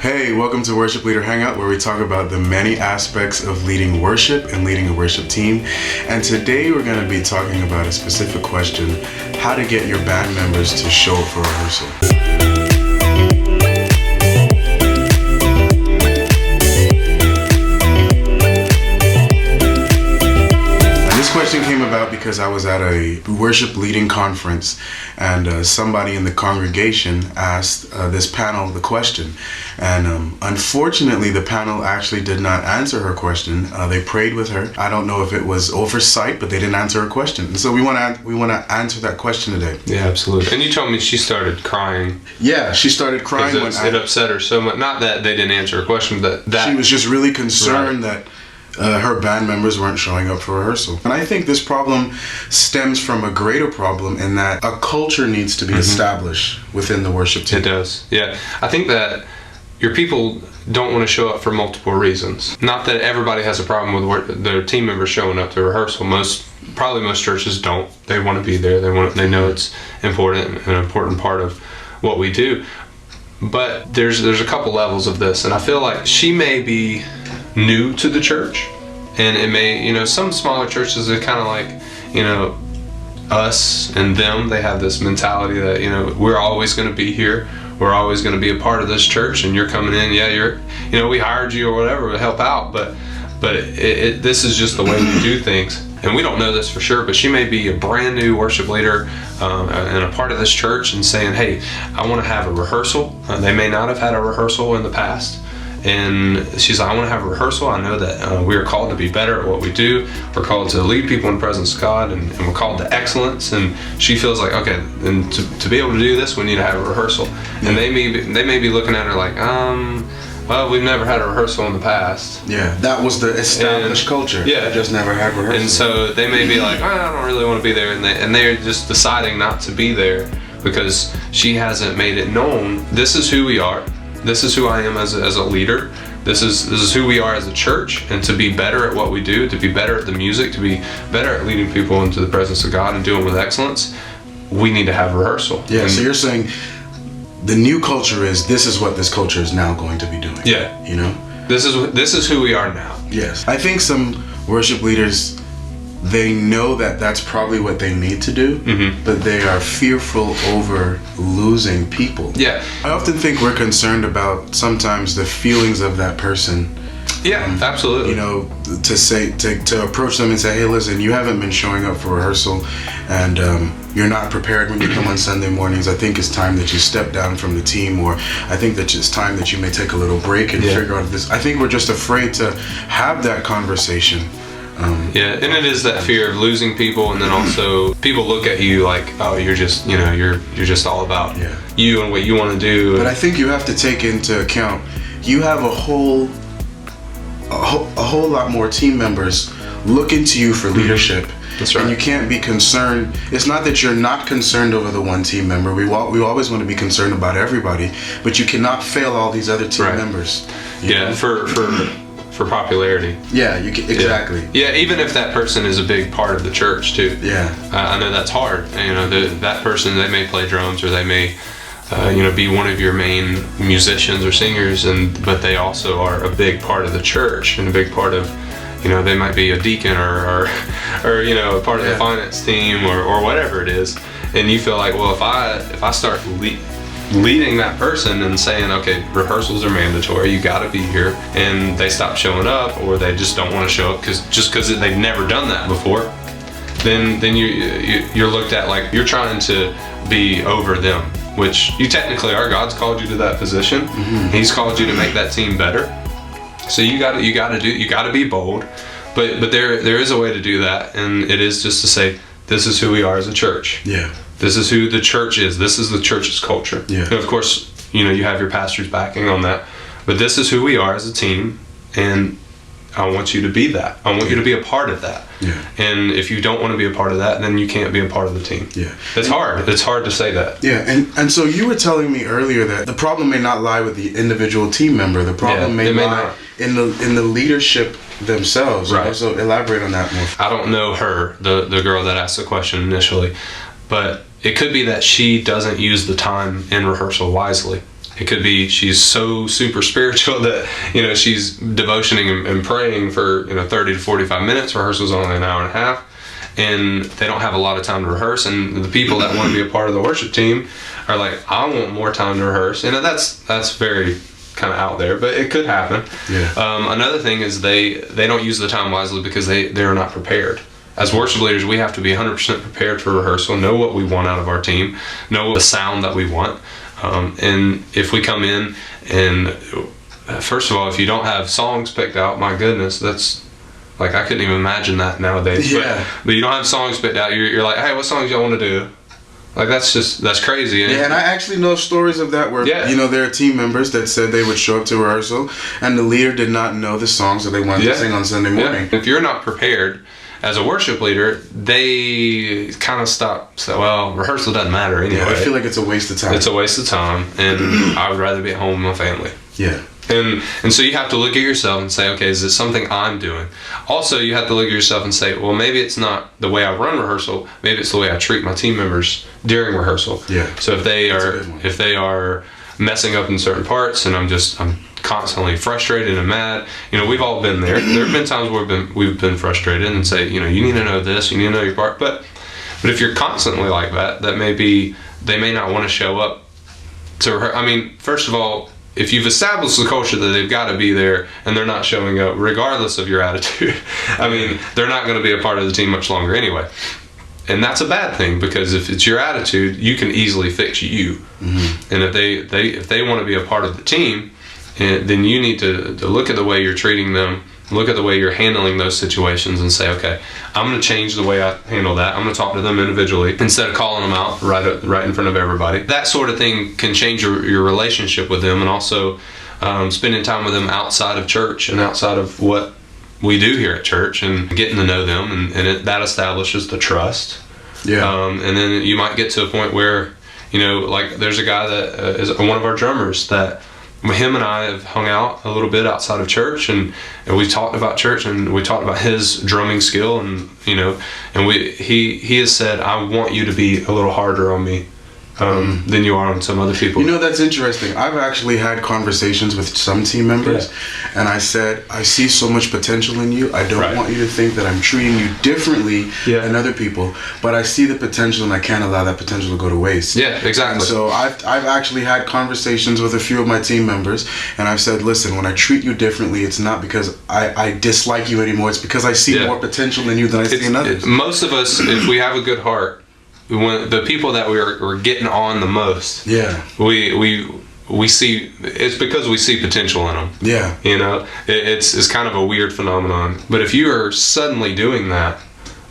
Hey, welcome to Worship Leader Hangout, where we talk about the many aspects of leading worship and leading a worship team. And today we're going to be talking about a specific question: how to get your band members to show up for rehearsal. This question came about because I was at a worship leading conference, and somebody in the congregation asked this panel the question, and unfortunately the panel actually did not answer her question. They prayed with her. I don't know if it was oversight, but they didn't answer her question, and so we want to answer that question today. Yeah, absolutely. And you told me she started crying. Yeah, she started crying when it upset her so much. Not that they didn't answer her question, but that she was just really concerned that her band members weren't showing up for rehearsal. And I think this problem stems from a greater problem in that a culture needs to be established within the worship team. It does, yeah. I think that your people don't want to show up for multiple reasons. Not that everybody has a problem with their team members showing up to rehearsal. Probably most churches don't. They want to be there. They know it's important, an important part of what we do. But there's a couple levels of this, and I feel like she may be new to the church, and it may, some smaller churches are kind of like, us and them. They have this mentality that, we're always going to be here. We're always going to be a part of this church, and you're coming in. Yeah, we hired you or whatever to help out, but this is just the way we do things. And we don't know this for sure, but she may be a brand new worship leader and a part of this church and saying, hey, I want to have a rehearsal. They may not have had a rehearsal in the past. And she's like, I want to have a rehearsal. I know that we are called to be better at what we do. We're called to lead people in the presence of God, and we're called to excellence. And she feels like, okay, and to be able to do this, we need to have a rehearsal. And they may be looking at her like, well, we've never had a rehearsal in the past. Yeah, that was the established culture. Yeah, they just never had rehearsal. And so they may be like, I don't really want to be there, and they're just deciding not to be there because she hasn't made it known. This is who we are. This is who I am as a leader. This is who we are as a church, and to be better at what we do, to be better at the music, to be better at leading people into the presence of God and doing it with excellence, we need to have rehearsal. Yeah, so you're saying the new culture this is what this culture is now going to be doing. Yeah. This is who we are now. Yes. I think some worship leaders, they know that that's probably what they need to do, but they are fearful over losing people. Yeah. I often think we're concerned about sometimes the feelings of that person. Yeah, absolutely. To approach them and say, hey, listen, you haven't been showing up for rehearsal, and you're not prepared when you come on Sunday mornings. I think it's time that you step down from the team, or I think that it's time that you may take a little break and figure out this. I think we're just afraid to have that conversation. And it is that fear of losing people, and then also people look at you like, oh, you're just, you're just all about you and what you want to do. But I think you have to take into account, you have a whole lot more team members looking to you for leadership. That's right. And you can't be concerned. It's not that you're not concerned over the one team member. We always want to be concerned about everybody, but you cannot fail all these other team members. Yeah, for popularity. Yeah, exactly. Yeah, even if that person is a big part of the church too. Yeah. I know that's hard. That person, they may play drums, or they may be one of your main musicians or singers, but they also are a big part of the church and a big part of, they might be a deacon or a part of the finance team or whatever it is. And you feel like, well, if I start leading that person and saying, okay, rehearsals are mandatory, you got to be here, and they stop showing up, or they just don't want to show up because they've never done that before, then you're looked at like you're trying to be over them, which you technically are. God's called you to that position. He's called you to make that team better. So you got to be bold, but there is a way to do that, and it is just to say, this is who we are as a church. Yeah. This is who the church is. This is the church's culture. Yeah. And of course, you have your pastors backing on that, but this is who we are as a team, and I want you to be that. I want you to be a part of that. Yeah. And if you don't want to be a part of that, then you can't be a part of the team. Yeah. It's hard. It's hard to say that. Yeah, and so you were telling me earlier that the problem may not lie with the individual team member. The problem may lie in the leadership themselves. Right. So elaborate on that more. I don't know her, the girl that asked the question initially, but it could be that she doesn't use the time in rehearsal wisely. It could be she's so super spiritual that, you know, she's devotioning and praying for, you know, 30 to 45 minutes. Rehearsal's only an hour and a half. And they don't have a lot of time to rehearse. And the people that want to be a part of the worship team are like, I want more time to rehearse. And that's very kind of out there, but it could happen. Yeah. Another thing is they don't use the time wisely because they're not prepared. As worship leaders, we have to be 100% prepared for rehearsal, know what we want out of our team, know the sound that we want. And if we come in and, first of all, if you don't have songs picked out, my goodness, that's, like, I couldn't even imagine that nowadays. Yeah. But you don't have songs picked out, you're like, hey, what songs y'all want to do? Like, that's crazy. Yeah, and I actually know stories of that where, you know, there are team members that said they would show up to rehearsal and the leader did not know the songs that they wanted to sing on Sunday morning. If you're not prepared as a worship leader, they kind of stop. So, well, rehearsal doesn't matter anyway. Yeah, I feel like it's a waste of time. It's a waste of time, and I would rather be at home with my family. Yeah. And so you have to look at yourself and say, okay, is this something I'm doing? Also, you have to look at yourself and say, well, maybe it's not the way I run rehearsal. Maybe it's the way I treat my team members during rehearsal. Yeah. So if they are messing up in certain parts, and I'm constantly frustrated and mad. You know, we've all been there. There have been times where we've been frustrated and say, you know, you need to know this, you need to know your part. But if you're constantly like that, maybe they may not want to show up to rehearse. I mean, first of all, if you've established the culture that they've got to be there and they're not showing up, regardless of your attitude, I mean, they're not going to be a part of the team much longer anyway. And that's a bad thing, because if it's your attitude, you can easily fix you. Mm-hmm. And if they want to be a part of the team, then you need to look at the way you're treating them, look at the way you're handling those situations, and say, okay, I'm going to change the way I handle that. I'm going to talk to them individually instead of calling them out right in front of everybody. That sort of thing can change your relationship with them, and also spending time with them outside of church and outside of what we do here at church, and getting to know them, and that establishes the trust. Yeah. And then you might get to a point where, you know, like there's a guy that is one of our drummers that him and I have hung out a little bit outside of church, and we talked about church, and we talked about his drumming skill, and you know, and he has said, I want you to be a little harder on me than you are on some other people. You know, that's interesting. I've actually had conversations with some team members, and I said, I see so much potential in you. I don't want you to think that I'm treating you differently than other people, but I see the potential, and I can't allow that potential to go to waste. Yeah, exactly. And so I've actually had conversations with a few of my team members, and I've said, listen, when I treat you differently, it's not because I dislike you anymore. It's because I see more potential in you than I see in others. Most of us, if we have a good heart, when the people that we're getting on the most, we see, it's because we see potential in them. Yeah, you know, it's kind of a weird phenomenon. But if you are suddenly doing that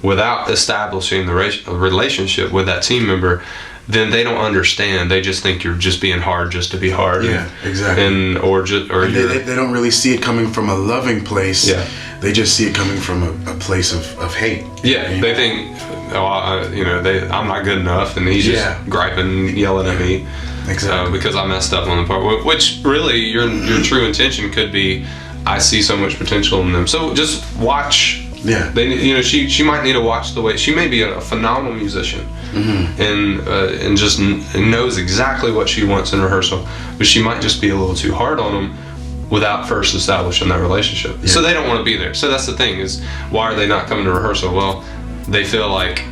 without establishing the relationship with that team member, then they don't understand. They just think you're just being hard just to be hard. Yeah, exactly. And they don't really see it coming from a loving place. Yeah, they just see it coming from a place of hate. Yeah, they think, I'm not good enough, and he's just griping, yelling at me. Exactly. Because I messed up on the part. Which really, your true intention could be, I see so much potential in them. So just watch. Yeah. She might need to watch the way. She may be a phenomenal musician, and just knows exactly what she wants in rehearsal, but she might just be a little too hard on them without first establishing that relationship. Yeah. So they don't want to be there. So that's the thing, is why are they not coming to rehearsal? Well, they feel like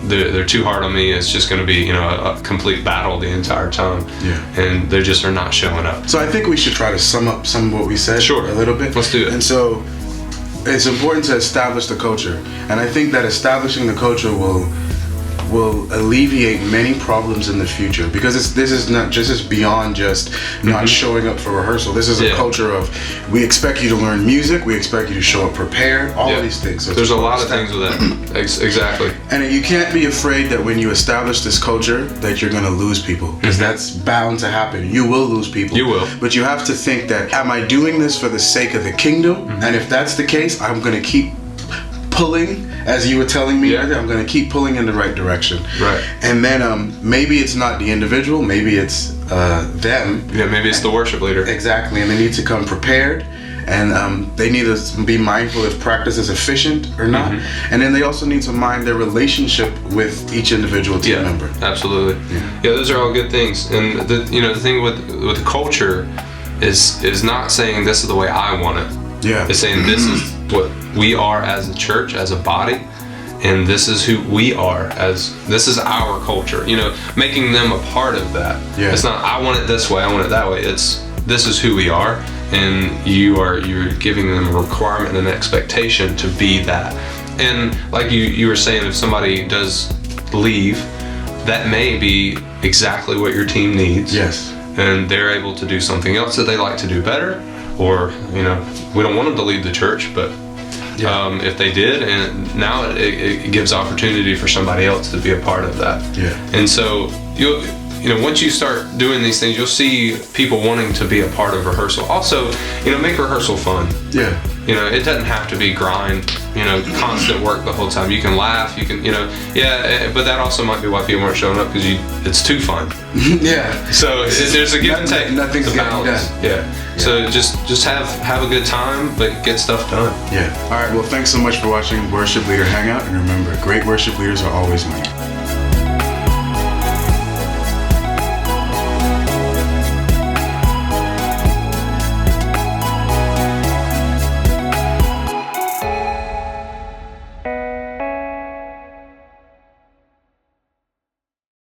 they're too hard on me. It's just going to be, a complete battle the entire time. Yeah. And they just are not showing up. So I think we should try to sum up some of what we said a little bit. Let's do it. And so it's important to establish the culture. And I think that establishing the culture will alleviate many problems in the future, because this is beyond just not showing up for rehearsal. This is a culture of, we expect you to learn music, we expect you to show up prepared, all of these things. So there's a lot of things with that. Exactly. And you can't be afraid that when you establish this culture that you're going to lose people, because that's bound to happen. You will lose people. You will. But you have to think that, am I doing this for the sake of the kingdom? And if that's the case, I'm going to keep pulling, as you were telling me earlier, I'm going to keep pulling in the right direction. Right. And then maybe it's not the individual, maybe it's them. Yeah, maybe it's the worship leader. Exactly. And they need to come prepared, and they need to be mindful if practice is efficient or not. And then they also need to mind their relationship with each individual team member. Absolutely. Yeah, those are all good things. And the thing with the culture is not saying this is the way I want it. Yeah. It's saying this is what we are as a church, as a body, and this is who we are this is our culture. Making them a part of that. Yeah. It's not I want it this way, I want it that way. It's this is who we are, and you're giving them a requirement and an expectation to be that. And like you were saying, if somebody does leave, that may be exactly what your team needs. Yes. And they're able to do something else that they like to do better, or we don't want them to leave the church, but if they did, and now it gives opportunity for somebody else to be a part of that. Yeah. And so once you start doing these things, you'll see people wanting to be a part of rehearsal. Also, make rehearsal fun. Yeah. It doesn't have to be grind, constant work the whole time. You can laugh, you can, but that also might be why people aren't showing up, because it's too fun. Yeah. So there's a give and take. Nothing's the getting balance. done. Yeah. So just have a good time, but get stuff done. Yeah. All right. Well, thanks so much for watching Worship Leader Hangout, and remember, great worship leaders are always winning.